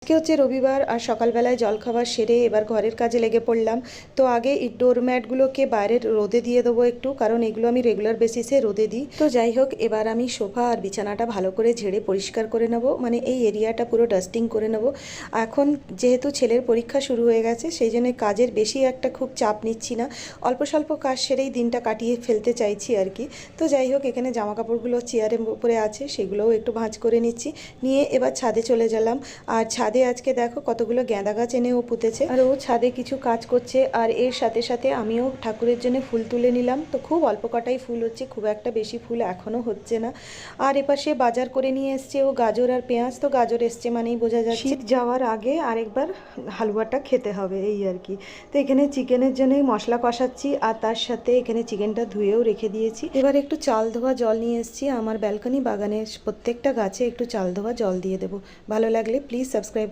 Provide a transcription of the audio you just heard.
আজকে হচ্ছে রবিবার আর সকালবেলায় জলখাবার সেরে এবার ঘরের কাজে লেগে পড়লাম। তো আগে এই ডোরম্যাটগুলোকে বাইরের রোদে দিয়ে দেবো একটু, কারণ এগুলো আমি রেগুলার বেসিসে রোদে দিই। তো যাই হোক, এবার আমি সোফা আর বিছানাটা ভালো করে ঝেড়ে পরিষ্কার করে নেব, মানে এই এরিয়াটা পুরো ডাস্টিং করে নেব। এখন যেহেতু ছেলের পরীক্ষা শুরু হয়ে গেছে, সেই জন্য কাজের বেশি একটা খুব চাপ নিচ্ছি না, অল্প স্বল্প কাজ সেরেই দিনটা কাটিয়ে ফেলতে চাইছি আর কি। তো যাই হোক, এখানে জামা কাপড়গুলো চেয়ারের উপরে আছে, সেগুলোও একটু ভাঁজ করে নিচ্ছি, নিয়ে এবার ছাদে চলে গেলাম। আর ছাদে আজকে দেখো কতগুলো গাঁদা গাছ এনে ও পুঁতেছে, আর ও ছাদে কিছু কাজ করছে, আর এর সাথে সাথে আমিও ঠাকুরের জন্য ফুল তুলে নিলাম। তো খুব অল্প কটাই ফুল হচ্ছে, খুব একটা বেশি ফুল এখনও হচ্ছে না। আর এপাশে বাজার করে নিয়ে এসছে ও গাজর আর পেঁয়াজ। তো গাজর এসছে মানেই বোঝা যাচ্ছে শীত যাওয়ার আগে আরেকবার হালুয়াটা খেতে হবে, এই আর কি। তো এখানে চিকেনের জন্যই মশলা কষাচ্ছি, আর তার সাথে এখানে চিকেনটা ধুয়েও রেখে দিয়েছি। এবার একটু চাল ধোয়া জল নিয়ে এসছি, আমার ব্যালকনি বাগানের প্রত্যেকটা গাছে একটু চাল ধোয়া জল দিয়ে দেবো। ভালো লাগলে প্লিজ সাবস্ক্রাইব